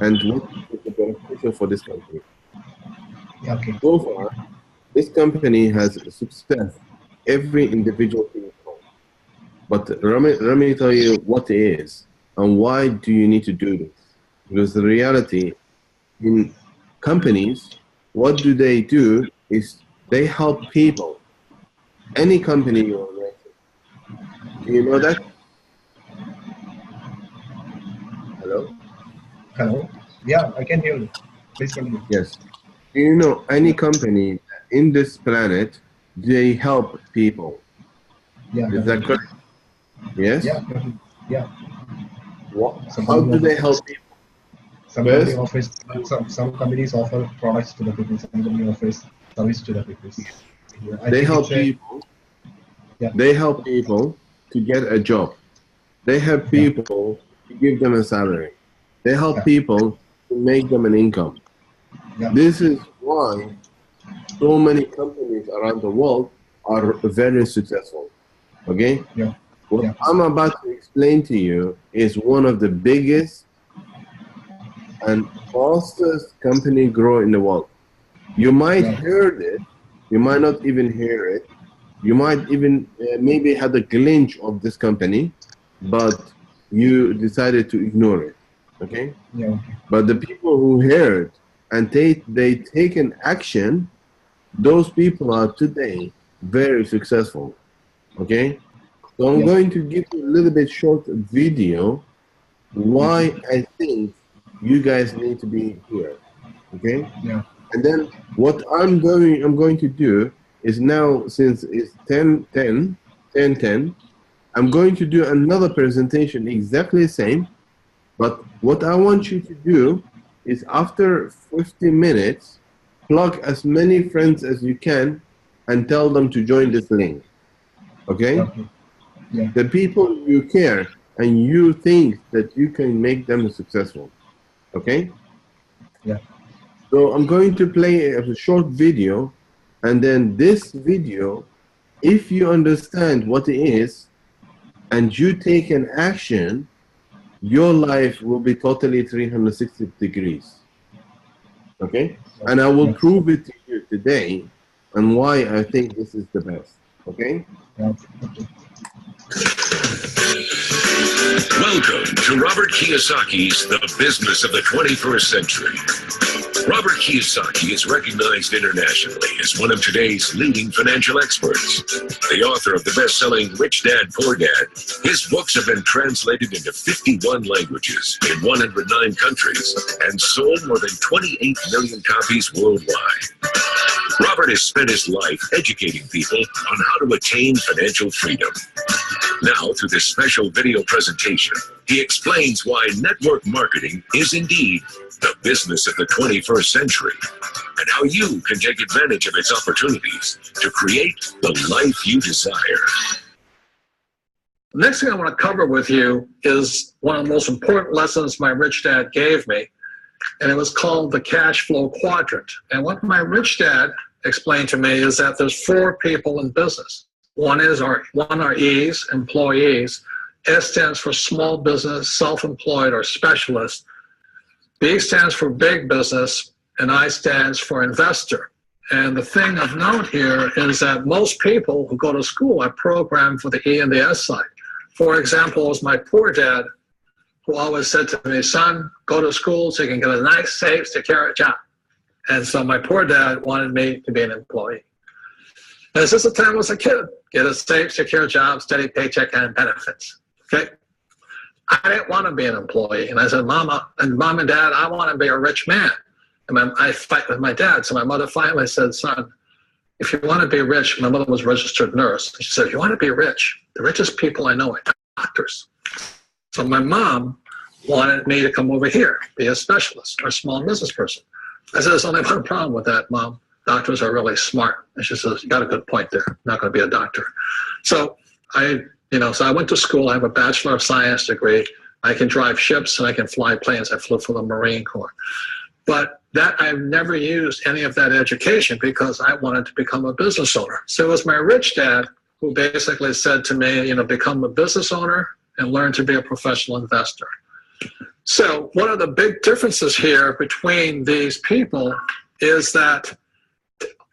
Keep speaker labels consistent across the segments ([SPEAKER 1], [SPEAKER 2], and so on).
[SPEAKER 1] and what is the beneficial for this company.
[SPEAKER 2] Okay.
[SPEAKER 1] So far, this company has success every individual thing. But let me tell you what it is and why do you need to do this. Because the reality in companies, what do they do is they help people. Any company you are working. Do you know that? Hello?
[SPEAKER 2] Hello? Yeah, I can hear you. Please continue.
[SPEAKER 1] Yes. Do you know any company in this planet, they help people?
[SPEAKER 2] Yeah.
[SPEAKER 1] Is that correct? Yes?
[SPEAKER 2] Yeah. Yeah.
[SPEAKER 1] How do they help people?
[SPEAKER 2] Some company offers some companies offer products to the people. Some company offers service to the people. Yeah,
[SPEAKER 1] they help people.
[SPEAKER 2] Yeah.
[SPEAKER 1] They help people to get a job. They help people to give them a salary. They help people to make them an income.
[SPEAKER 2] Yeah.
[SPEAKER 1] This is why so many companies around the world are very successful. Okay?
[SPEAKER 2] Yeah.
[SPEAKER 1] What I'm about to explain to you is one of the biggest and fastest company grow in the world. You might hear it, you might not even hear it, you might even maybe had a glimpse of this company, but you decided to ignore it. Okay?
[SPEAKER 2] Yeah.
[SPEAKER 1] But the people who heard and they take an action, those people are today very successful. Okay? So I'm going to give you a little bit short video why I think you guys need to be here. Okay?
[SPEAKER 2] Yeah.
[SPEAKER 1] And then what I'm going to do is now, since it's 10:10, I'm going to do another presentation exactly the same, but what I want you to do is after 50 minutes, plug as many friends as you can and tell them to join this link. Okay?
[SPEAKER 2] Yeah.
[SPEAKER 1] The people you care and you think that you can make them successful. Okay?
[SPEAKER 2] Yeah.
[SPEAKER 1] So I'm going to play a short video, and then this video, if you understand what it is and you take an action, your life will be totally 360 degrees. Okay? And I will prove it to you today and why I think this is the best. Okay?
[SPEAKER 2] Yeah.
[SPEAKER 3] Welcome to Robert Kiyosaki's The Business of the 21st Century. Robert Kiyosaki is recognized internationally as one of today's leading financial experts. The author of the best-selling Rich Dad, Poor Dad, his books have been translated into 51 languages in 109 countries and sold more than 28 million copies worldwide. Robert has spent his life educating people on how to attain financial freedom. Now, through this special video presentation, he explains why network marketing is indeed the business of the 21st century, and how you can take advantage of its opportunities to create the life you desire.
[SPEAKER 4] The next thing I want to cover with you is one of the most important lessons my rich dad gave me, and it was called the cash flow quadrant. And what my rich dad explained to me is that there's 4 people in business. One are E's, employees. S stands for small business, self-employed, or specialist. B stands for big business, and I stands for investor. And the thing of note here is that most people who go to school are programmed for the E and the S side. For example, it was my poor dad who always said to me, son, go to school so you can get a nice, safe, secure job. And so my poor dad wanted me to be an employee. And since the time I was a kid, get a safe, secure job, steady paycheck, and benefits. Okay? I didn't want to be an employee. And I said, Mom and Dad, I want to be a rich man. And I fight with my dad. So my mother finally said, son, if you want to be rich, my mother was a registered nurse. She said, if you want to be rich, the richest people I know are doctors. So my mom wanted me to come over here, be a specialist or a small business person. I said, there's only one problem with that, Mom. Doctors are really smart. And she says, you got a good point there. I'm not going to be a doctor. So I went to school. I have a Bachelor of Science degree. I can drive ships and I can fly planes. I flew for the Marine Corps. But I've never used any of that education because I wanted to become a business owner. So it was my rich dad who basically said to me, become a business owner and learn to be a professional investor. So one of the big differences here between these people is that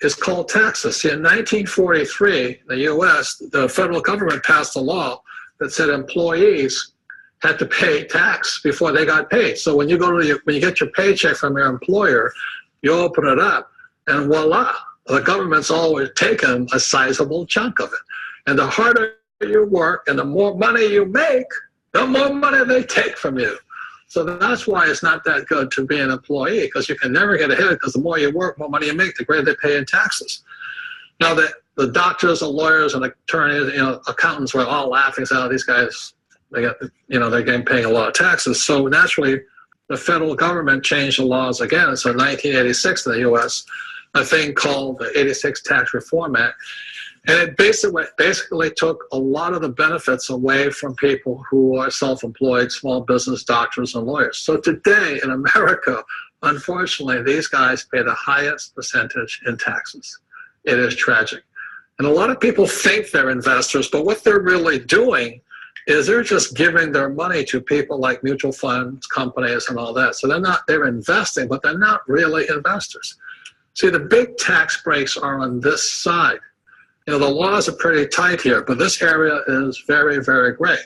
[SPEAKER 4] it's called taxes. See, in 1943, the U.S., the federal government passed a law that said employees had to pay tax before they got paid. So when you go to when you get your paycheck from your employer, you open it up, and voila, the government's always taken a sizable chunk of it. And the harder you work and the more money you make, the more money they take from you. So that's why it's not that good to be an employee, because you can never get ahead, because the more you work, more money you make, the greater they pay in taxes. Now, the doctors and lawyers and attorneys, accountants were all laughing, saying, oh, these guys, they're getting paying a lot of taxes. So naturally, the federal government changed the laws again. So in 1986 in the U.S., a thing called the 86 Tax Reform Act. And it basically took a lot of the benefits away from people who are self-employed, small business, doctors, and lawyers. So today in America, unfortunately, these guys pay the highest percentage in taxes. It is tragic. And a lot of people think they're investors, but what they're really doing is they're just giving their money to people like mutual funds, companies, and all that. So they're investing, but they're not really investors. See, the big tax breaks are on this side. The laws are pretty tight here, but this area is very, very gray.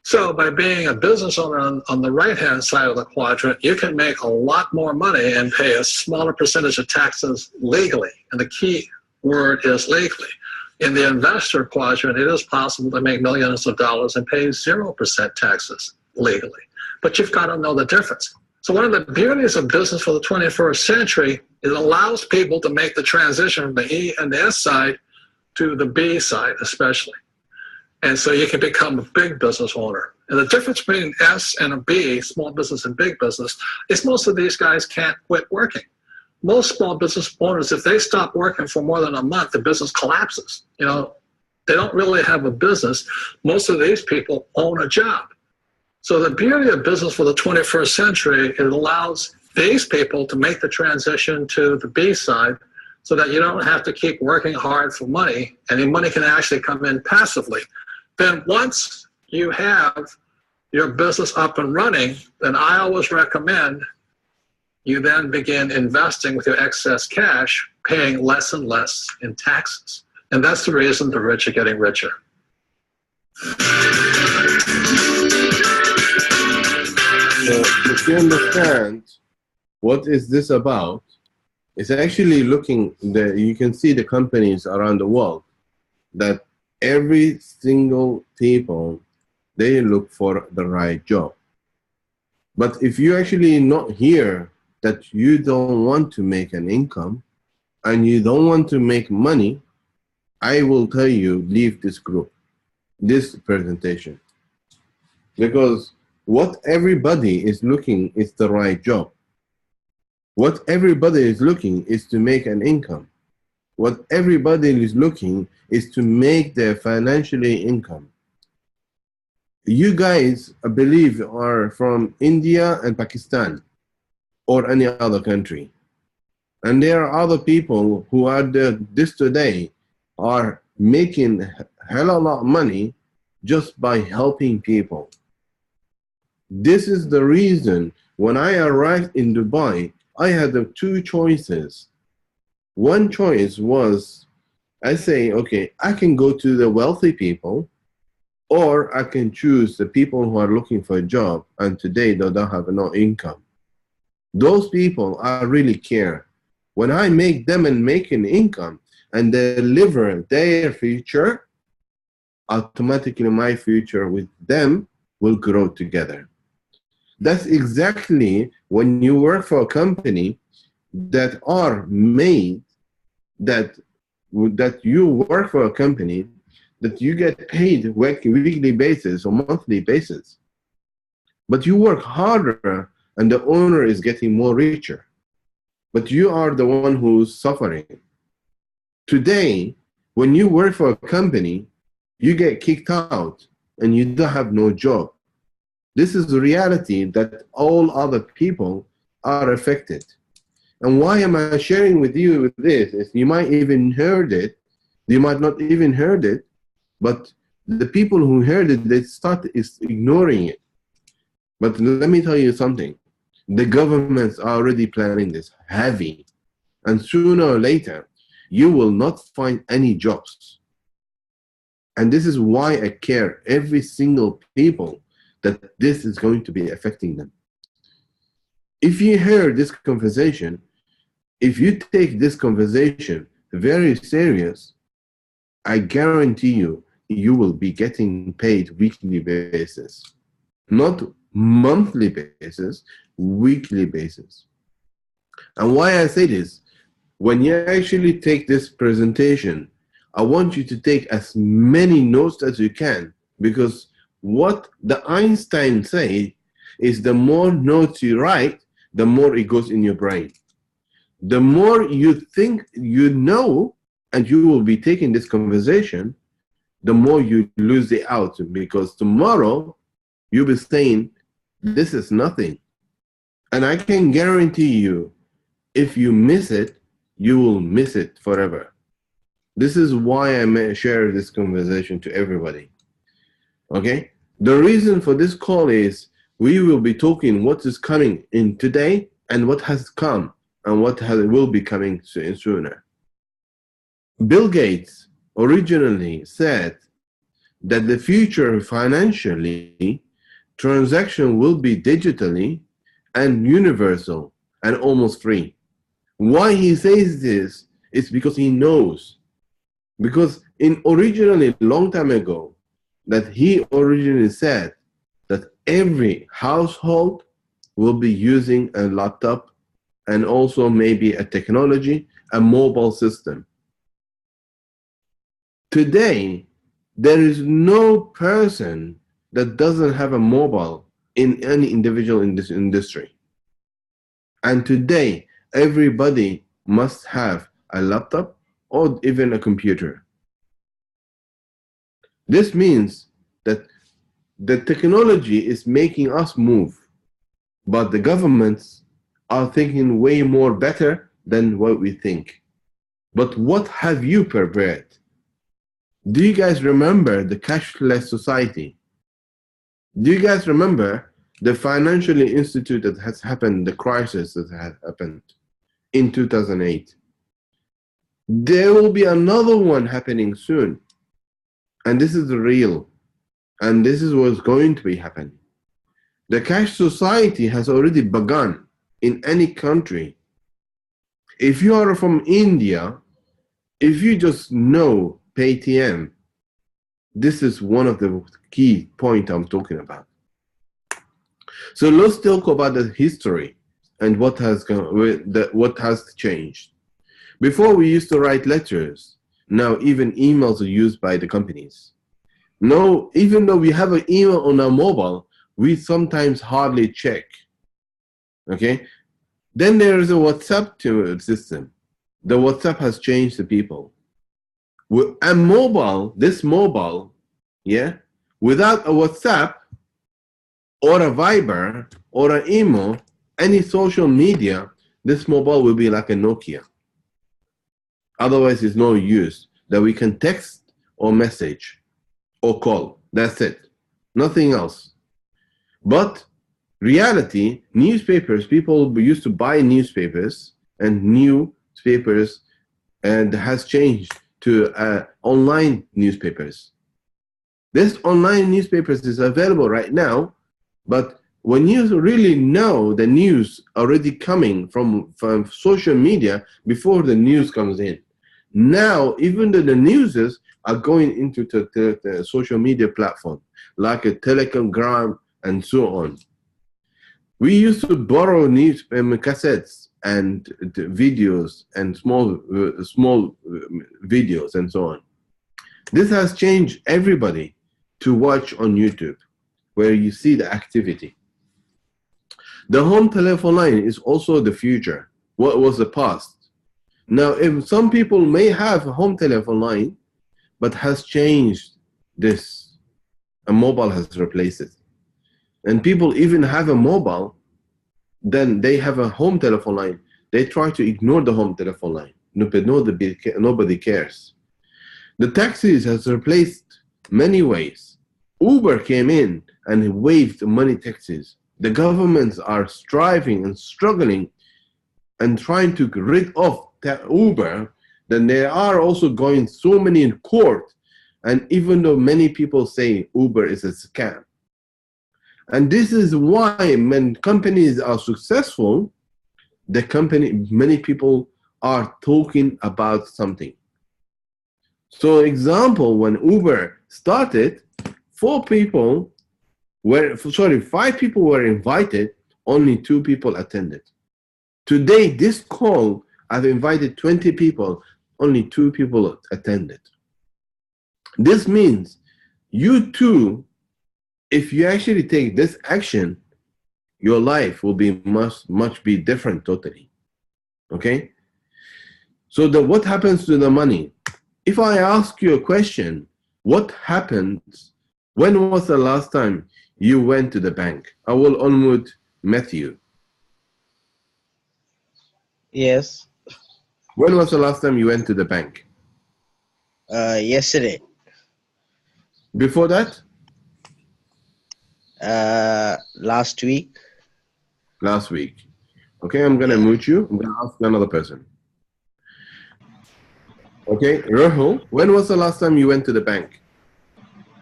[SPEAKER 4] So by being a business owner on the right-hand side of the quadrant, you can make a lot more money and pay a smaller percentage of taxes legally. And the key word is legally. In the investor quadrant, it is possible to make millions of dollars and pay 0% taxes legally. But you've got to know the difference. So one of the beauties of business for the 21st century is it allows people to make the transition from the E and the S side to the B side especially. And so you can become a big business owner. And the difference between S and a B, small business and big business, is most of these guys can't quit working. Most small business owners, if they stop working for more than a month, the business collapses. They don't really have a business. Most of these people own a job. So the beauty of business for the 21st century, it allows these people to make the transition to the B side, so that you don't have to keep working hard for money, and the money can actually come in passively. Then once you have your business up and running, then I always recommend you then begin investing with your excess cash, paying less and less in taxes. And that's the reason the rich are getting richer.
[SPEAKER 1] So if you understand what is this about, it's actually you can see the companies around the world that every single people, they look for the right job. But if you actually not here that you don't want to make an income and you don't want to make money, I will tell you, leave this group, this presentation. Because what everybody is looking is the right job. What everybody is looking is to make an income. What everybody is looking is to make their financially income. You guys, I believe, are from India and Pakistan or any other country. And there are other people who are this today are making hell of a lot of money just by helping people. This is the reason when I arrived in Dubai, I had the two choices. One choice was, I say, okay, I can go to the wealthy people, or I can choose the people who are looking for a job and today they don't have no income. Those people, I really care. When I make them and make an income and deliver their future, automatically my future with them will grow together. That's exactly when you work for a company that are made that you work for a company that you get paid weekly basis or monthly basis. But you work harder and the owner is getting more richer. But you are the one who's suffering. Today, when you work for a company, you get kicked out and you don't have no job. This is the reality that all other people are affected. And why am I sharing with you this? Is you might even heard it, you might not even heard it, but the people who heard it, they start ignoring it. But let me tell you something. The governments are already planning this heavy. And sooner or later, you will not find any jobs. And this is why I care every single people that this is going to be affecting them. If you hear this conversation, if you take this conversation very serious, I guarantee you, you will be getting paid weekly basis. Not monthly basis, weekly basis. And why I say this, when you actually take this presentation, I want you to take as many notes as you can, because what the Einstein say is the more notes you write, the more it goes in your brain. The more you think you know, and you will be taking this conversation, the more you lose it out, because tomorrow you'll be saying, this is nothing. And I can guarantee you, if you miss it, you will miss it forever. This is why I may share this conversation to everybody. Okay? The reason for this call is we will be talking what is coming in today and what has come and what will be coming sooner. Bill Gates originally said that the future financially transaction will be digitally and universal and almost free. Why he says this is because he knows. Because originally, long time ago, that he originally said that every household will be using a laptop and also maybe a technology, a mobile system. Today, there is no person that doesn't have a mobile in any individual in this industry. And today, everybody must have a laptop or even a computer. This means that the technology is making us move, but the governments are thinking way more better than what we think. But what have you prepared? Do you guys remember the cashless society? Do you guys remember the financial institute that has happened, the crisis that had happened in 2008? There will be another one happening soon. And this is real. And this is what's going to be happening. The cash society has already begun in any country. If you are from India, if you just know Paytm, this is one of the key points I'm talking about. So let's talk about the history and what has changed. Before we used to write letters, now even emails are used by the companies. Now, even though we have an email on our mobile, we sometimes hardly check. Okay? Then there is a WhatsApp system. The WhatsApp has changed the people. A mobile, this mobile, yeah, without a WhatsApp or a Viber or an email, any social media, this mobile will be like a Nokia. Otherwise, it's no use. That we can text or message or call. That's it. Nothing else. But reality, newspapers, people used to buy newspapers, and newspapers and has changed to online newspapers. This online newspapers is available right now, but when you really know the news already coming from social media before the news comes in, now even though the newses are going into the social media platform, like a Telegram and so on. We used to borrow news cassettes and videos and small videos and so on. This has changed everybody to watch on YouTube, where you see the activity. The home telephone line is also the future. What was the past? Now, if some people may have a home telephone line, but has changed this, a mobile has replaced it. And people even have a mobile, then they have a home telephone line. They try to ignore the home telephone line. Nobody cares. The taxis has replaced many ways. Uber came in and waived money taxes. the governments are striving and struggling and trying to get rid of Uber, then they are also going so many in court. And even though many people say Uber is a scam. And this is why when companies are successful, many people are talking about something. So example, when Uber started, 5 people were invited, only 2 people attended. Today, this call, I've invited 20 people, only 2 people attended. This means you too, if you actually take this action, your life will be much be different totally. Okay? So what happens to the money? If I ask you a question, what happens? When was the last time you went to the bank? I will unmute Matthew.
[SPEAKER 5] Yes.
[SPEAKER 1] When was the last time you went to the bank?
[SPEAKER 5] Yesterday.
[SPEAKER 1] Before that?
[SPEAKER 5] Last week.
[SPEAKER 1] Last week. Okay, I'm gonna mute you. I'm gonna ask another person. Okay, Rahul, when was the last time you went to the bank?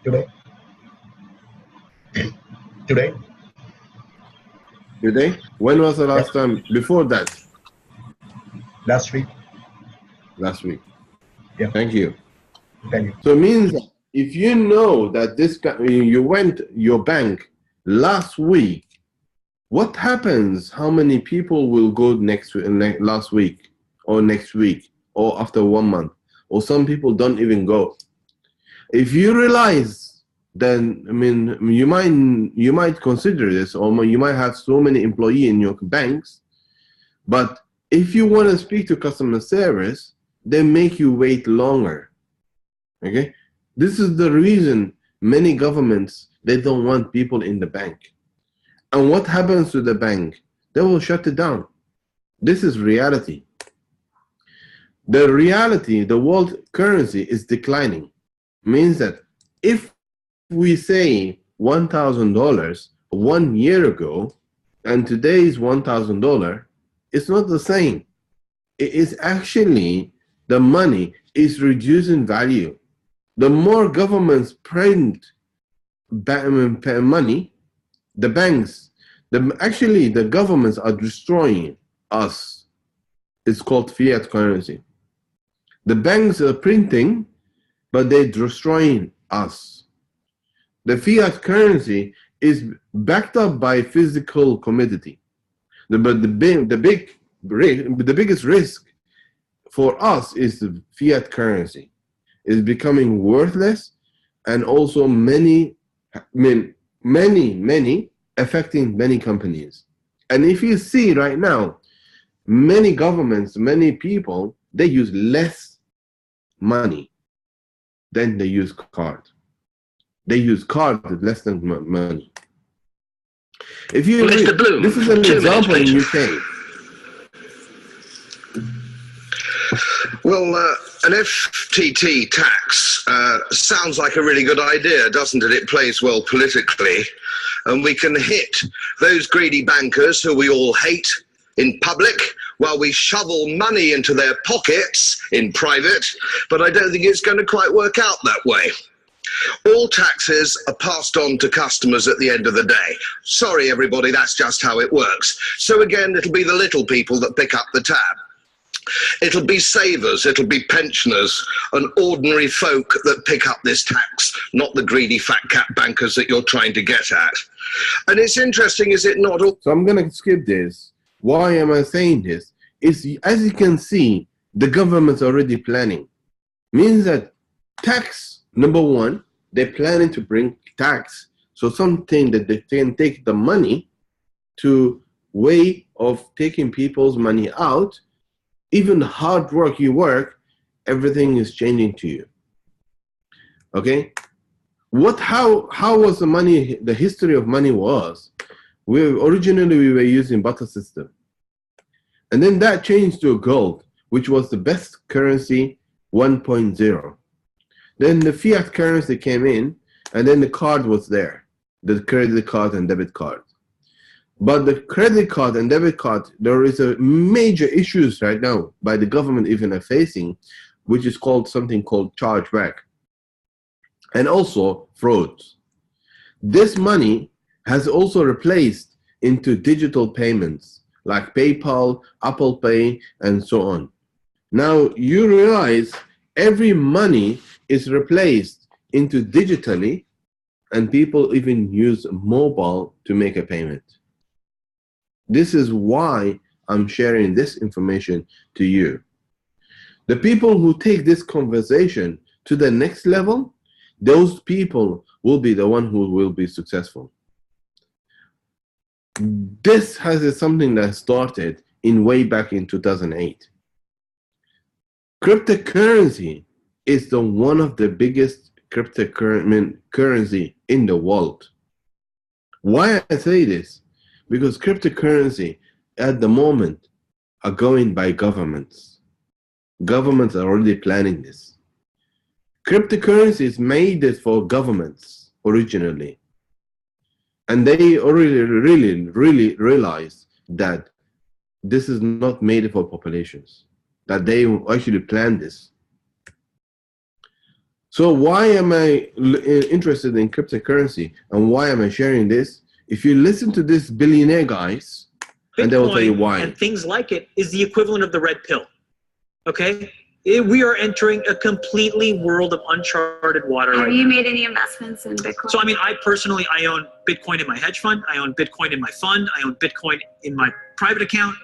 [SPEAKER 2] Today. Today.
[SPEAKER 1] Today? When was the last time before that?
[SPEAKER 2] Last week.
[SPEAKER 1] Last week.
[SPEAKER 2] Yeah.
[SPEAKER 1] Thank you.
[SPEAKER 2] Thank you.
[SPEAKER 1] So it means if you know that you went your bank last week, what happens? How many people will go last week or next week or after 1 month? Or some people don't even go. If you realize, then I mean you might consider this, or you might have so many employees in your banks, but if you want to speak to customer service, they make you wait longer. Okay, this is the reason many governments, they don't want people in the bank. And what happens to the bank? They will shut it down. This is reality. The reality, the world currency is declining. Means that if we say $1,000 1 year ago, and today's $1,000, it's not the same. It is actually, the money is reducing value. The more governments print money, the banks, actually the governments are destroying us. It's called fiat currency. The banks are printing, but they're destroying us. The fiat currency is backed up by physical commodity. But the biggest risk for us is the fiat currency. It's becoming worthless, and also many affecting many companies. And if you see right now, many governments, many people, they use less money than they use card. They use card less than money. If you
[SPEAKER 3] Mr. Bloom,
[SPEAKER 1] this is an
[SPEAKER 3] 2 minutes,
[SPEAKER 1] example in
[SPEAKER 3] please.
[SPEAKER 1] UK.
[SPEAKER 6] Well, an FTT tax sounds like a really good idea, doesn't it? It plays well politically, and we can hit those greedy bankers who we all hate in public while we shovel money into their pockets in private, but I don't think it's going to quite work out that way. All taxes are passed on to customers at the end of the day. Sorry, everybody, that's just how it works. So again, it'll be the little people that pick up the tab. It'll be savers, it'll be pensioners and ordinary folk that pick up this tax, not the greedy fat cat bankers that you're trying to get at. And it's interesting, is it not?
[SPEAKER 1] So I'm going to skip this. Why am I saying this? It's, as you can see, the government's already planning. Means that tax, number one, they're planning to bring tax. So something that they can take the money to way of taking people's money out. Even the hard work you work, everything is changing to you. Okay? How was the money, the history of money was? Originally we were using barter system. And then that changed to gold, which was the best currency 1.0. Then the fiat currency came in, and then the card was there, the credit card and debit card. But the credit card and debit card, there is a major issues right now by the government even are facing, which is called something called chargeback and also frauds. This money has also replaced into digital payments like PayPal, Apple Pay, and so on. Now you realize every money is replaced into digitally, and people even use mobile to make a payment. This is why I'm sharing this information to you. The people who take this conversation to the next level, those people will be the one who will be successful. This has something that started in way back in 2008. Cryptocurrency is one of the biggest cryptocurrency in the world. Why I say this? Because cryptocurrency at the moment are going by governments. Governments are already planning this. Cryptocurrency is made for governments originally. And they already really realize that this is not made for populations, that they actually planned this. So why am I interested in cryptocurrency and why am I sharing this? If you listen to these billionaire guys,
[SPEAKER 7] Bitcoin
[SPEAKER 1] and they will tell you why.
[SPEAKER 7] And things like it is the equivalent of the red pill. Okay? We are entering a completely world of uncharted water.
[SPEAKER 8] Have you made any investments in Bitcoin?
[SPEAKER 7] So I mean, I own Bitcoin in my hedge fund. I own Bitcoin in my fund. I own Bitcoin in my private account.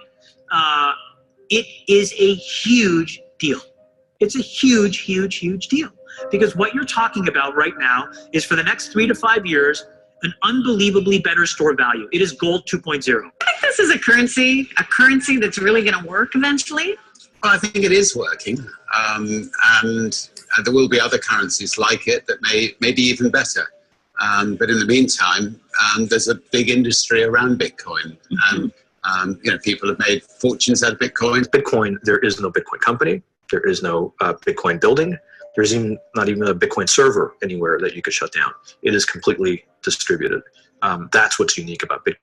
[SPEAKER 7] It is a huge deal. It's a huge, huge, huge deal. Because what you're talking about right now is for the next 3 to 5 years, an unbelievably better store value. It is gold 2.0.
[SPEAKER 9] I think this is a currency that's really going to work eventually.
[SPEAKER 10] Well, I think it is working, and there will be other currencies like it that may be even better. But in the meantime, there's a big industry around Bitcoin, and people have made fortunes out of Bitcoin.
[SPEAKER 11] Bitcoin, there is no Bitcoin company. There is no Bitcoin building. There's not even a Bitcoin server anywhere that you could shut down. It is completely distributed. That's what's unique about Bitcoin.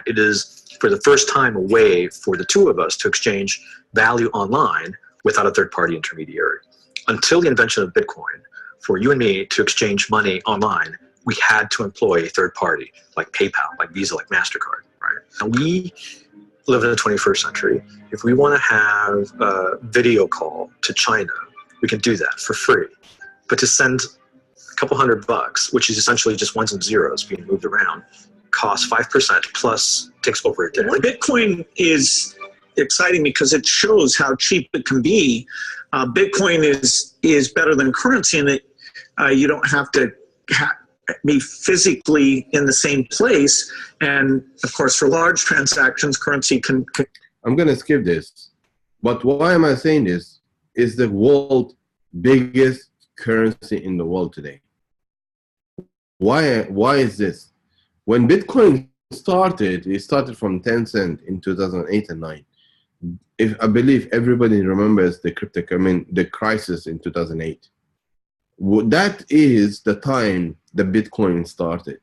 [SPEAKER 11] It is, for the first time, a way for the two of us to exchange value online without a third-party intermediary. Until the invention of Bitcoin, for you and me to exchange money online, we had to employ a third party, like PayPal, like Visa, like MasterCard, right? And we live in the 21st century. If we want to have a video call to China, we can do that for free. But to send a couple $100, which is essentially just ones and zeros being moved around, costs 5% plus takes over a day.
[SPEAKER 12] Bitcoin is exciting because it shows how cheap it can be. Bitcoin is better than currency in that you don't have to be physically in the same place. And of course, for large transactions, currency can.
[SPEAKER 1] I'm going to skip this. But why am I saying this? Is the world biggest currency in the world today. Why is this? When Bitcoin started, it started from 10 cents in 2008 and 9. I believe everybody remembers the crisis in 2008. That is the time that Bitcoin started.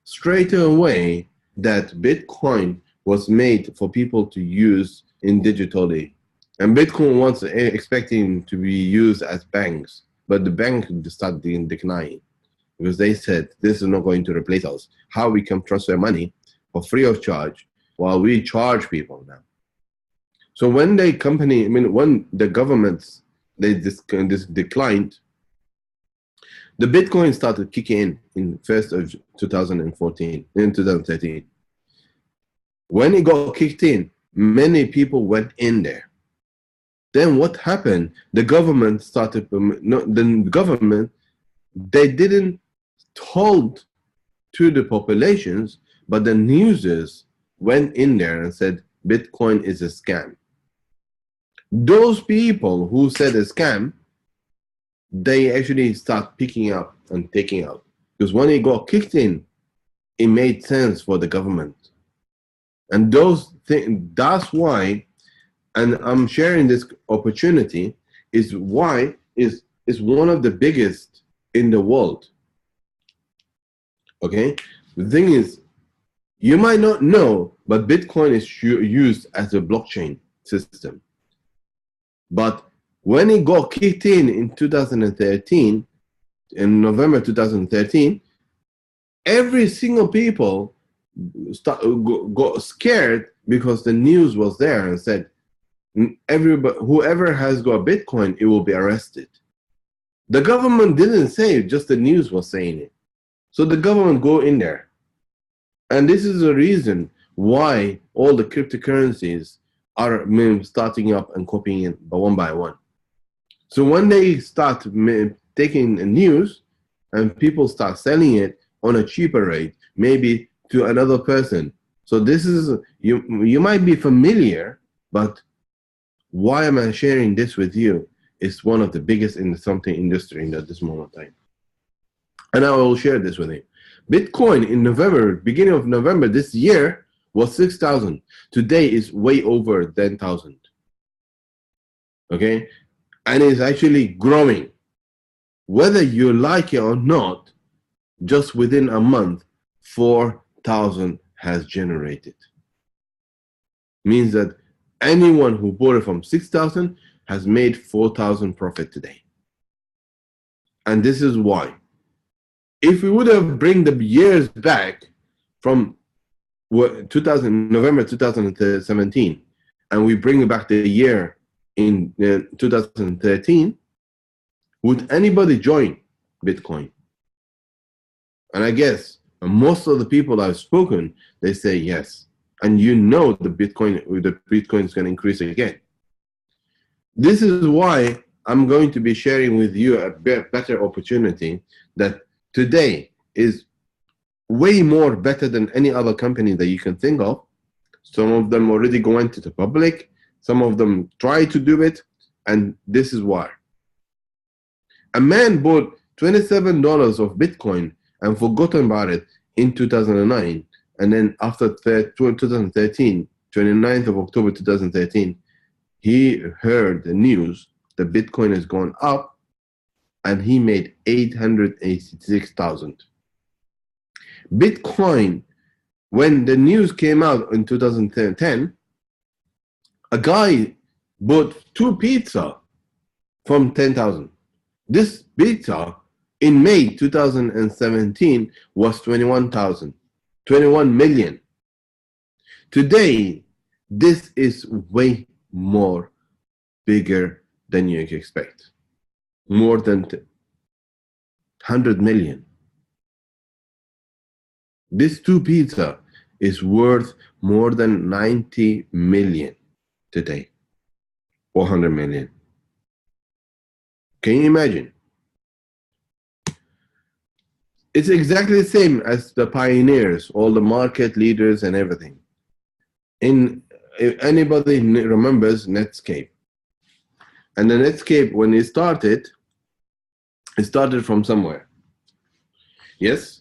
[SPEAKER 1] Straight away, that Bitcoin was made for people to use in digitally. And Bitcoin was expecting to be used as banks, but the bank started declining because they said, this is not going to replace us. How we can transfer money for free of charge while we charge people now. So when when the governments, they declined, the Bitcoin started kicking in 1st of 2013. When it got kicked in, many people went in there. Then what happened? The government started, they didn't told to the populations, but the newsers went in there and said, Bitcoin is a scam. Those people who said a scam, they actually start picking up and taking out. Because when it got kicked in, it made sense for the government. And that's why, and I'm sharing this opportunity, is why is one of the biggest in the world. Okay? The thing is, You might not know, but Bitcoin is used as a blockchain system. But when it got kicked in 2013, in November 2013, every single people got scared because the news was there and said, everybody, whoever has got Bitcoin, it will be arrested. The government didn't say it, just the news was saying it. So the government go in there. And this is the reason why all the cryptocurrencies are starting up and copying it one by one. So when they start taking the news and people start selling it on a cheaper rate, maybe to another person. So this is, you might be familiar, but why am I sharing this with you? It's one of the biggest in something industry at this moment in time. And I will share this with you. Bitcoin in November, beginning of November this year, was 6,000. Today is way over 10,000. Okay? And it's actually growing. Whether you like it or not, just within a month, 4,000 has generated. Means that anyone who bought it from 6,000 has made 4,000 profit today. And this is why. If we would have bring the years back from November 2017, and we bring back the year in 2013, would anybody join Bitcoin? And I guess most of the people I've spoken, they say yes. And you know the Bitcoin is going to increase again. This is why I'm going to be sharing with you a better opportunity that today is way more better than any other company that you can think of. Some of them already go into the public. Some of them try to do it. And this is why. A man bought $27 of Bitcoin and forgotten about it in 2009. And then after 2013, 29th of October 2013, he heard the news that Bitcoin has gone up, and he made 886,000. Bitcoin, when the news came out in 2010, a guy bought 2 pizza from 10,000. This pizza in May 2017 was 21,000, 21 million. Today, this is way more bigger than you expect. More than 100 million. This 2 pizza is worth more than 90 million today, 400 million. Can you imagine? It's exactly the same as the pioneers, all the market leaders and everything. If anybody remembers Netscape. And the Netscape, when it started from somewhere. Yes?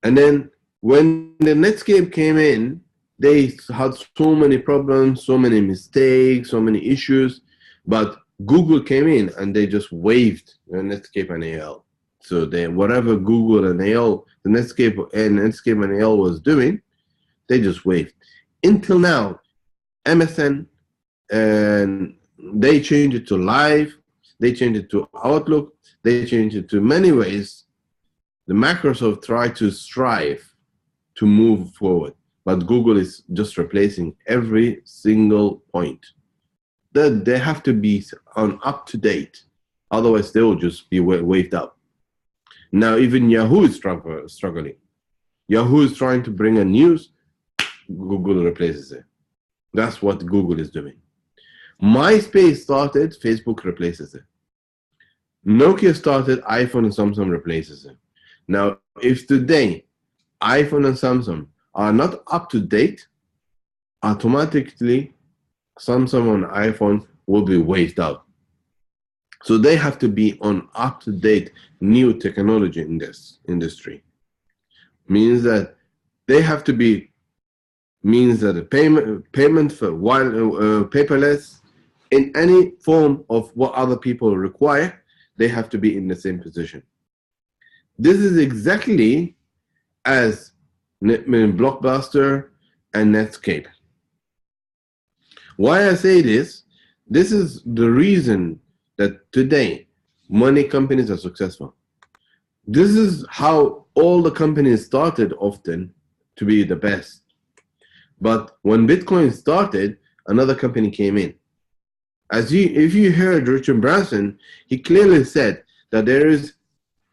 [SPEAKER 1] And then when the Netscape came in, they had so many problems, so many mistakes, so many issues. But Google came in and they just waived the Netscape and AOL. So they, whatever Google and AOL, the Netscape and AOL was doing, they just waived. Until now, MSN, and they changed it to Live, they changed it to Outlook, they changed it to many ways. The Microsoft tried to strive to move forward, but Google is just replacing every single point. They have to be on up to date, otherwise they will just be waved up. Now even Yahoo is struggling. Yahoo is trying to bring a news, Google replaces it. That's what Google is doing. MySpace started, Facebook replaces it. Nokia started, iPhone and Samsung replaces it. Now, if today iPhone and Samsung are not up to date, automatically Samsung and iPhone will be waved out. So they have to be on up to date new technology in this industry. Means that they have to be, means that the payment for paperless in any form of what other people require, they have to be in the same position. This is exactly as Blockbuster, and Netscape. Why I say this is the reason that today many companies are successful. This is how all the companies started often to be the best. But when Bitcoin started, another company came in. If you heard Richard Branson, he clearly said that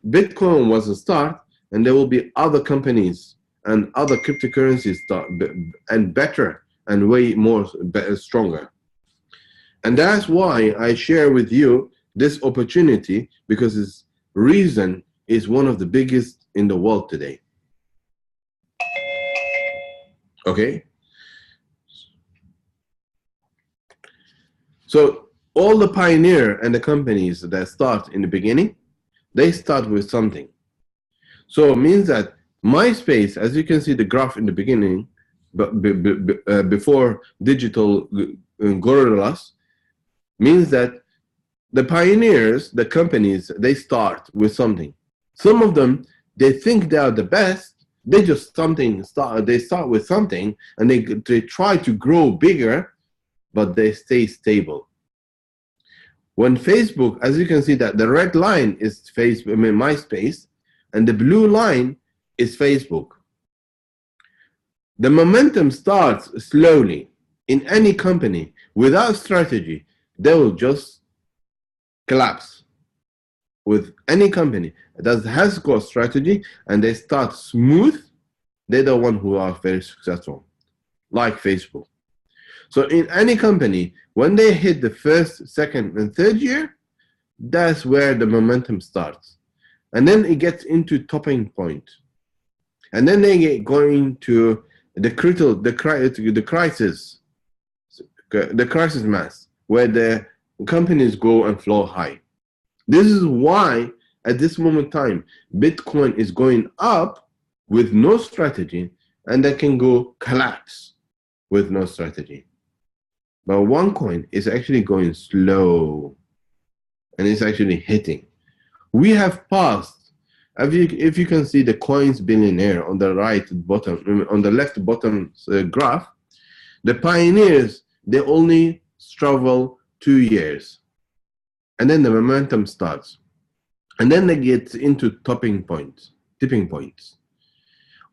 [SPEAKER 1] Bitcoin was a start, and there will be other companies and other cryptocurrencies start and better and way more stronger. And that's why I share with you this opportunity, because its reason is one of the biggest in the world today. Okay? So all the pioneer and the companies that start in the beginning, they start with something. So it means that MySpace, as you can see the graph in the beginning, before digital gorillas, means that the pioneers, the companies, they start with something. Some of them, they think they are the best. They just they start with something, and they try to grow bigger, but they stay stable. When Facebook, as you can see, that the red line is MySpace, and the blue line is Facebook. The momentum starts slowly. In any company, without strategy, they will just collapse. With any company that has got strategy and they start smooth, they're the ones who are very successful, like Facebook. So in any company, when they hit the first, second, and third year, that's where the momentum starts. And then it gets into topping point. And then they get going to the crisis mass, where the companies go and flow high. This is why at this moment in time, Bitcoin is going up with no strategy, and they can go collapse with no strategy. But OneCoin is actually going slow, and it's actually hitting. We have passed, if you can see the coins billionaire on the right bottom, on the left bottom graph, the pioneers, they only struggle 2 years. And then the momentum starts. And then they get into tipping points.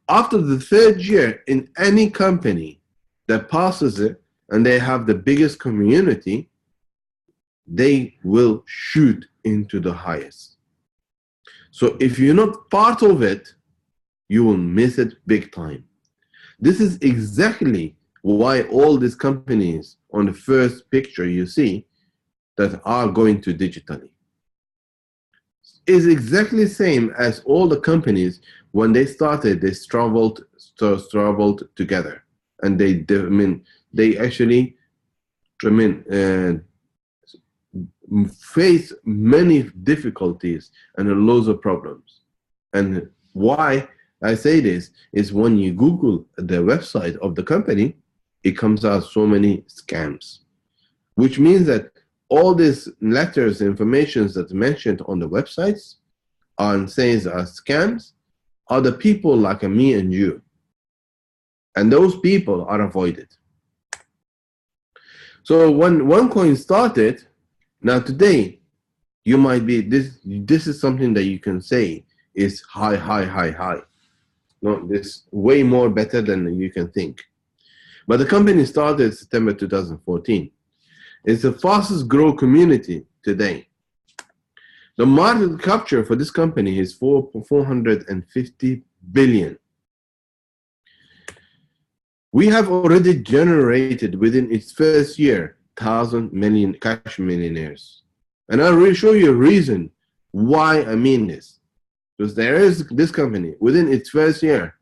[SPEAKER 1] After the third year, in any company that passes it, and they have the biggest community, they will shoot into the highest. So if you're not part of it, you will miss it big time. This is exactly why all these companies on the first picture you see that are going to digitally is exactly the same as all the companies when they started. They struggled together, and they actually face many difficulties and loads of problems. And why I say this is when you Google the website of the company, it comes out so many scams, which means that all these letters, informations that's mentioned on the websites and says are scams are the people like me and you. And those people are avoided. So when OneCoin started, now today, you might be, this is something that you can say is high. No, this way more better than you can think. But the company started September 2014. It's the fastest growing community today. The market capture for this company is 450 billion. We have already generated within its first year 1,000 million cash millionaires. And I'll really show you a reason why I mean this. Because there is this company, within its first year,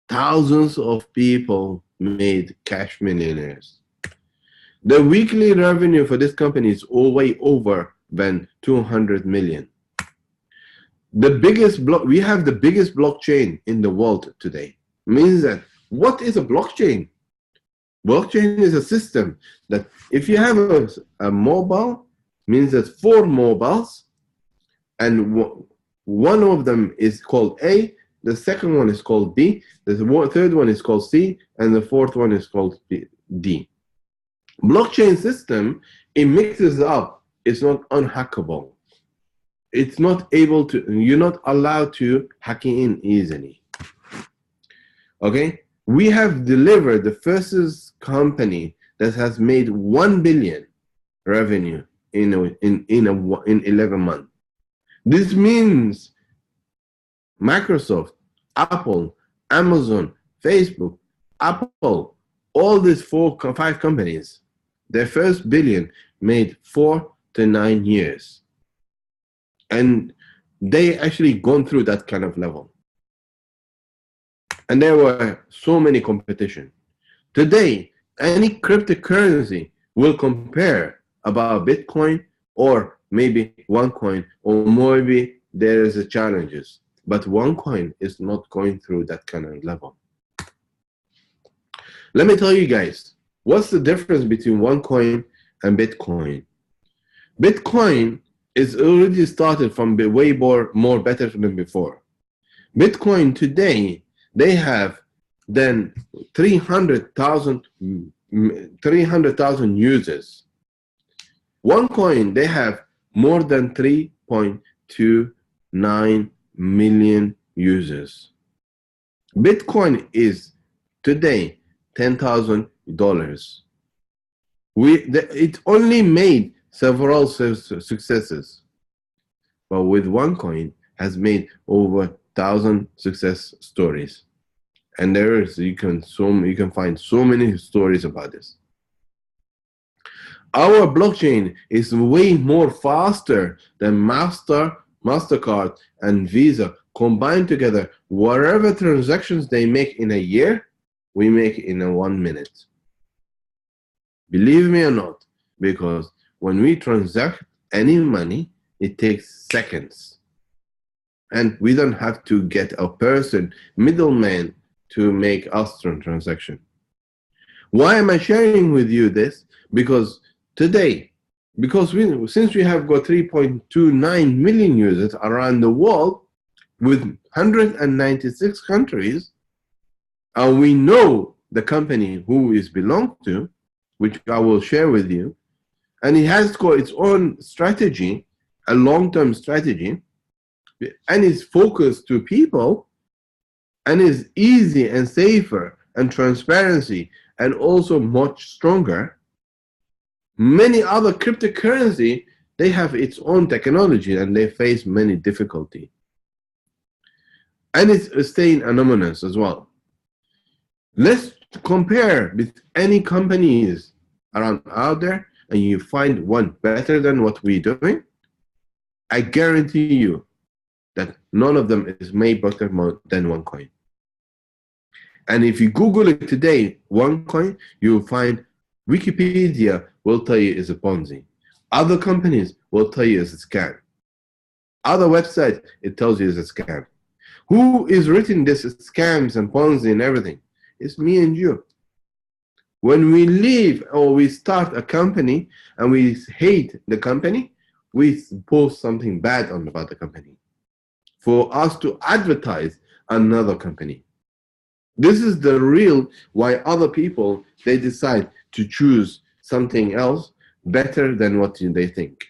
[SPEAKER 1] thousands of people made cash millionaires. The weekly revenue for this company is way over than 200 million. The biggest we have the biggest blockchain in the world today. It means that, what is a blockchain? Blockchain is a system that if you have a mobile, means that 4 mobiles, and one of them is called A, the second one is called B, the third one is called C, and the fourth one is called D. Blockchain system, it mixes up. It's not unhackable. It's not able to, you're not allowed to hack in easily. Okay? We have delivered the first company that has made 1 billion revenue in 11 months. This means Microsoft, Apple, Amazon, Facebook, Apple, all these 5 companies, their first billion made 4 to 9 years. And they actually gone through that kind of level. And there were so many competition. Today, any cryptocurrency will compare about Bitcoin or maybe OneCoin, or maybe there is a challenges. But OneCoin is not going through that kind of level. Let me tell you guys, what's the difference between OneCoin and Bitcoin? Bitcoin is already started from way more better than before. Bitcoin today, they have then 300,000 users. OneCoin, they have more than 3.29 million users. Bitcoin is today $10,000. It only made several successes, but with OneCoin has made over 1,000 success stories, and you can find so many stories about this. Our blockchain is way more faster than MasterCard and Visa combined together. Whatever transactions they make in a year, we make in 1 minute. Believe me or not, because when we transact any money, it takes seconds. And we don't have to get a person, middleman, to make us transaction. Why am I sharing with you this? Because today, since we have got 3.29 million users around the world with 196 countries, and we know the company who is belonged to, which I will share with you, and it has got its own strategy, a long-term strategy, and is focused to people, and is easy and safer and transparency, and also much stronger. Many other cryptocurrency, they have its own technology and they face many difficulty. And it's staying anonymous as well. Let's compare with any companies around out there, and you find one better than what we're doing. I guarantee you that none of them is made better than OneCoin. And if you Google it today, OneCoin, you'll find Wikipedia will tell you it's a Ponzi. Other companies will tell you it's a scam. Other websites, it tells you it's a scam. Who is written this scams and Ponzi and everything? It's me and you. When we leave or we start a company and we hate the company, we post something bad about the company for us to advertise another company. This is the real why other people, they decide to choose something else better than what they think.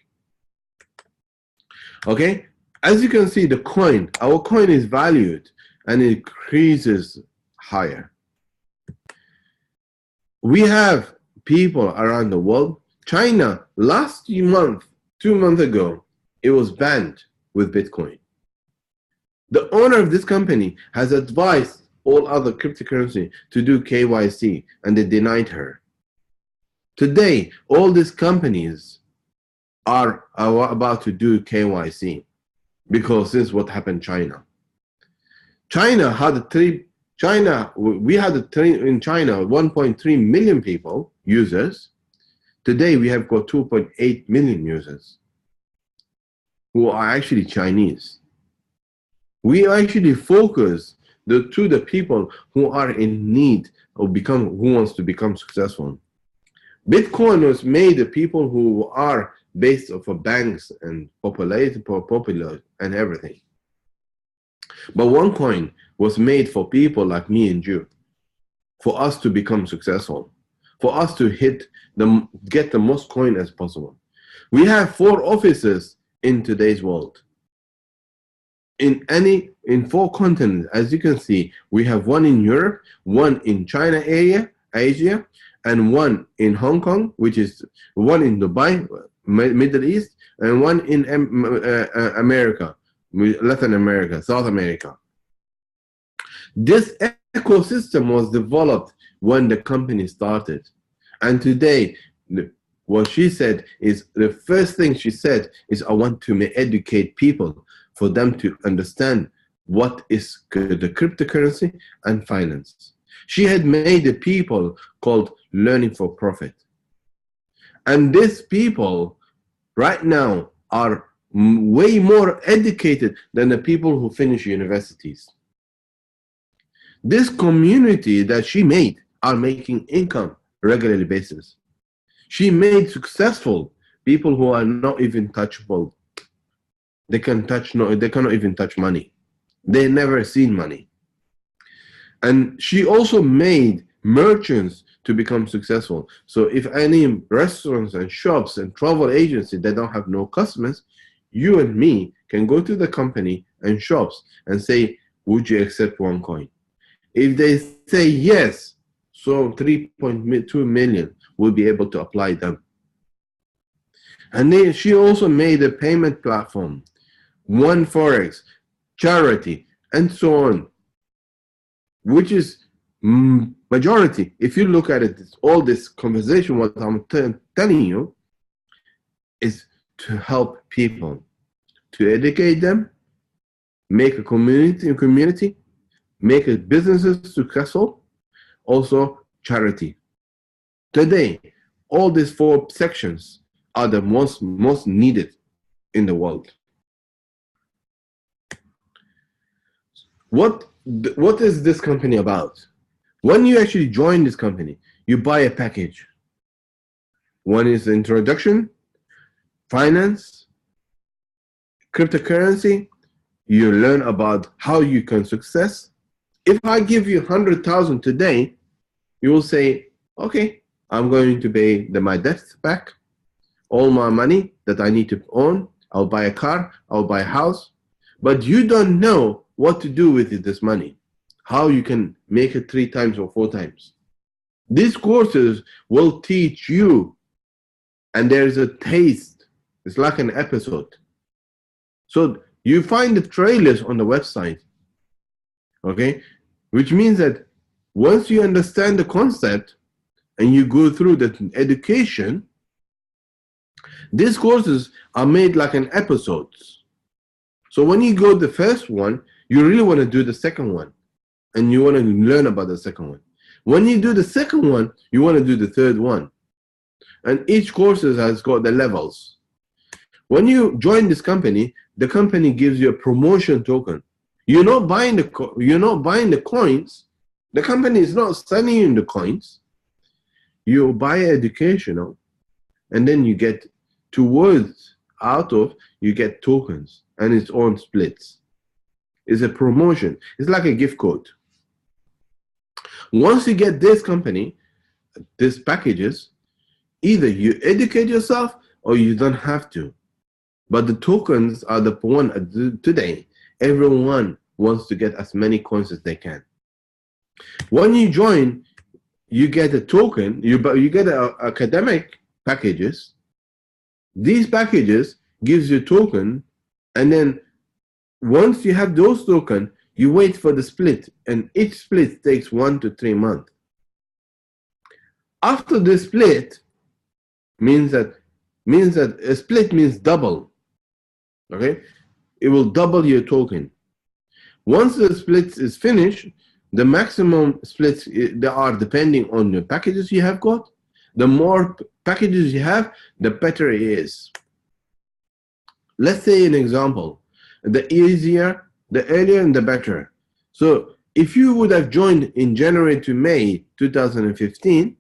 [SPEAKER 1] Okay, as you can see, the coin, our coin is valued and it increases higher. We have people around the world. China, last month, 2 months ago, it was banned with Bitcoin. The owner of this company has advised all other cryptocurrency to do KYC, and they denied her. Today, all these companies are about to do KYC because this is what happened in China. We had in China 1.3 million people, users. Today, we have got 2.8 million users who are actually Chinese. We actually focus to the people who are in need or who wants to become successful. Bitcoin was made of people who are based off of banks and popular and everything. But OneCoin was made for people like me and you, for us to become successful, for us to get the most coin as possible. We have 4 offices in today's world. In 4 continents, as you can see, we have 1 in Europe, 1 in China area, Asia, and 1 in Hong Kong, which is 1 in Dubai, Middle East, and 1 in America, Latin America, South America. This ecosystem was developed when the company started. And today, what she said is, the first thing she said is, I want to educate people for them to understand what is the cryptocurrency and finance. She had made a people called Learning for Profit. And these people right now are way more educated than the people who finish universities. This community that she made are making income regularly basis. She made successful people who are not even touchable. They cannot even touch money. They never seen money. And she also made merchants to become successful. So if any restaurants and shops and travel agencies that don't have no customers, you and me can go to the company and shops and say, would you accept OneCoin? If they say yes, so 3.2 million will be able to apply them. And she also made a payment platform, One Forex, charity, and so on, which is majority. If you look at it, all this conversation, what I'm telling you is to help people, to educate them, make a community, make a businesses successful, also charity. Today, all these 4 sections are the most needed in the world. What is this company about? When you actually join this company, you buy a package. One is introduction, finance, cryptocurrency. You learn about how you can success. If I give you 100,000 today, you will say, okay, I'm going to pay my debts back, all my money that I need to own. I'll buy a car, I'll buy a house. But you don't know what to do with this money, how you can make it 3 times or 4 times. These courses will teach you, and there's a taste. It's like an episode. So you find the trailers on the website, okay? Which means that once you understand the concept and you go through the education, these courses are made like an episodes. So when you go the first one, you really want to do the second one, and you want to learn about the second one. When you do the second one, you want to do the third one. And each course has got the levels. When you join this company, the company gives you a promotion token. You're not buying the coins. The company is not selling you the coins. You buy educational, and then you get you get tokens and its own splits. It's a promotion. It's like a gift code. Once you get this company, these packages, either you educate yourself or you don't have to. But the tokens are the one today. Everyone wants to get as many coins as they can. When you join, you get a token, you get academic packages. These packages gives you token, and then once you have those tokens, you wait for the split, and each split takes 1 to 3 months. After the split, means that a split means double. Okay, it will double your token. Once the split is finished, the maximum splits they are depending on the packages you have got. The more packages you have, the better it is. Let's say an example. The easier, the earlier, and the better. So if you would have joined in January to May 2015,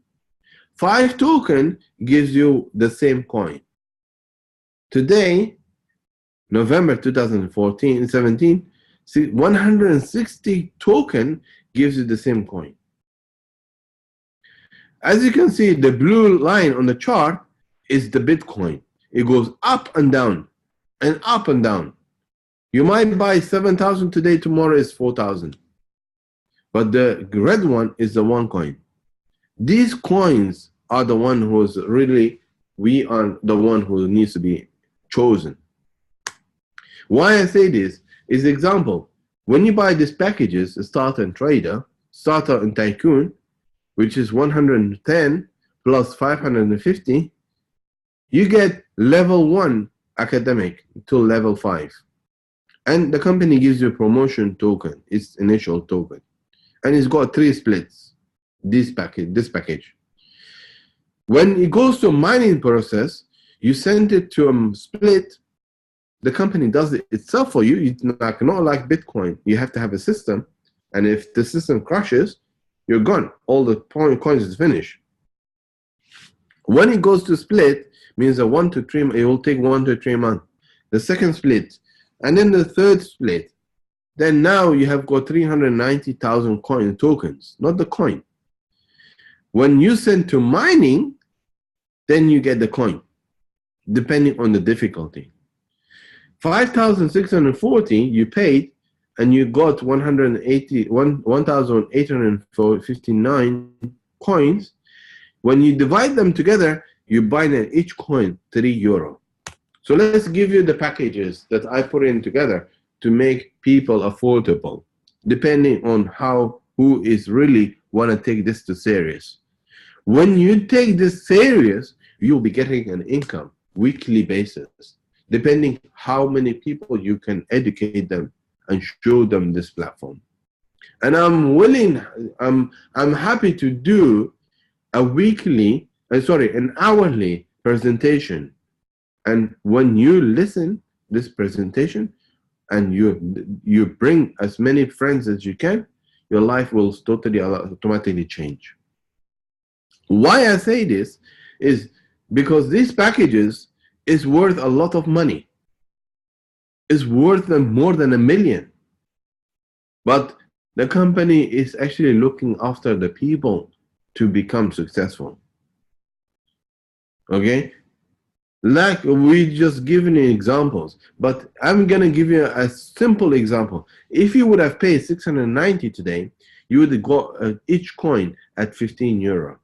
[SPEAKER 1] 5 token gives you the same coin. Today, November 2017, See, 160 token gives you the same coin. As you can see, the blue line on the chart is the Bitcoin. It goes up and down and up and down. You might buy 7,000 today, tomorrow is 4,000. But the red one is the one coin. These coins are the one who's really, we are the one who needs to be chosen. Why I say this is example. When you buy these packages, Starter and Trader, Starter and Tycoon, which is 110 plus 550, you get level 1 academic to level 5. And the company gives you a promotion token, its initial token. And it's got 3 splits, this package. When it goes to a mining process, you send it to a split. The company does it itself for you. It's not like Bitcoin. You have to have a system. And if the system crashes, you're gone. All the coins is finished. When it goes to split, means a 1 to 3, it will take 1 to 3 months. The second split, and then the third split. Then now you have got 390,000 coin tokens, not the coin. When you send to mining, then you get the coin, depending on the difficulty. 5,640 you paid, and you got 1,859 coins. When you divide them together, you buy each coin €3. So let's give you the packages that I put in together to make people affordable, depending on who is really want to take this to serious. When you take this serious, you'll be getting an income weekly basis, depending how many people you can educate them and show them this platform. And I'm willing, I'm happy to do an hourly presentation. And when you listen this presentation and you bring as many friends as you can, your life will totally automatically change. Why I say this is because these packages is worth a lot of money. It's worth more than $1 million. But the company is actually looking after the people to become successful. Okay? Like we just given you examples, but I'm gonna give you a simple example. If you would have paid 690 today, you would have got each coin at €15.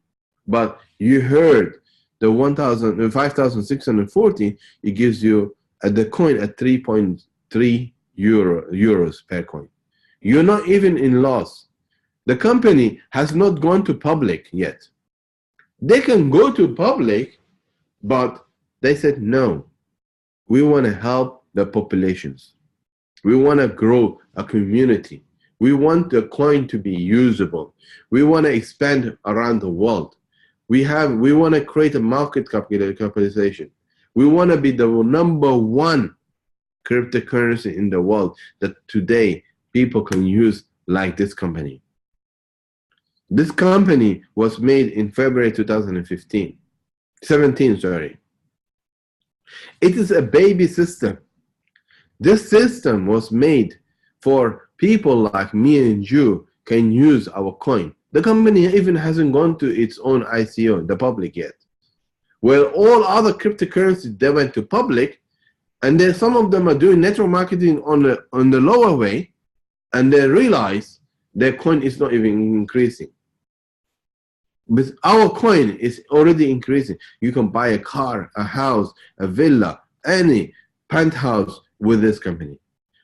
[SPEAKER 1] But you heard the 5,640, it gives you the coin at 3.3 euros per coin. You're not even in loss. The company has not gone to public yet. They can go to public, but they said, no, we want to help the populations. We want to grow a community. We want the coin to be usable. We want to expand around the world. We want to create a market capitalization. We want to be the #1 cryptocurrency in the world that today people can use like this company. This company was made in February 2017, sorry. It is a baby system. This system was made for people like me and you can use our coin. The company even hasn't gone to its own ICO, the public yet. Well, all other cryptocurrencies, they went to public, and then some of them are doing network marketing on the lower way, and they realize their coin is not even increasing. But our coin is already increasing. You can buy a car, a house, a villa, any penthouse with this company.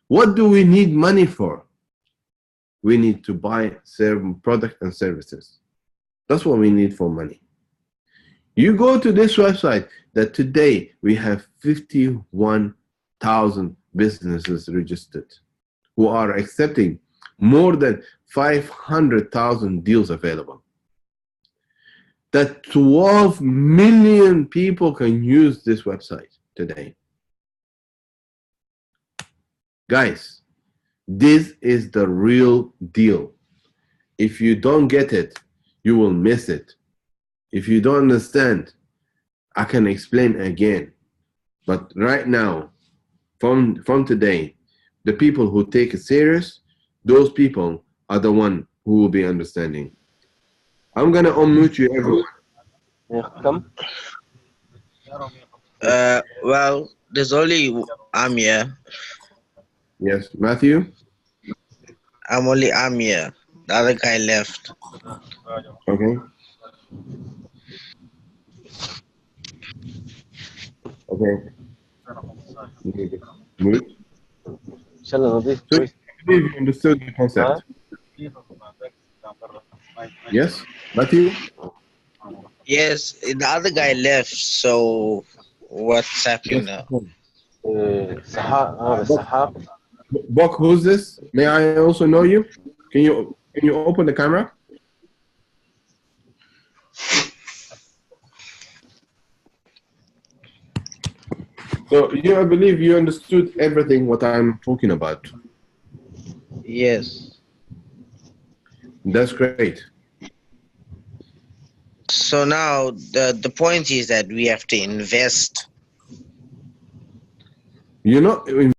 [SPEAKER 1] What do we need money for? We need to buy product and services. That's what we need for money. You go to this website that today we have 51,000 businesses registered who are accepting more than 500,000 deals available. That 12 million people can use this website today. Guys, this is the real deal. If you don't get it, you will miss it. If you don't understand, I can explain again. But right now, from today, the people who take it serious, those people are the one who will be understanding. I'm gonna unmute you, everyone.
[SPEAKER 5] Well, there's only Amir.
[SPEAKER 1] Yes, Matthew.
[SPEAKER 5] I'm only Amir. The other guy left.
[SPEAKER 1] Okay. Okay. Mute. So I believe you understood the concept. Yes, Matthew.
[SPEAKER 5] Yes, the other guy left. So what's happening now?
[SPEAKER 1] Buck, who's this? May I also know you? Can you open the camera? So I believe you understood everything what I'm talking about.
[SPEAKER 5] Yes.
[SPEAKER 1] That's great.
[SPEAKER 5] So now the point is that we have to invest.
[SPEAKER 1] You're not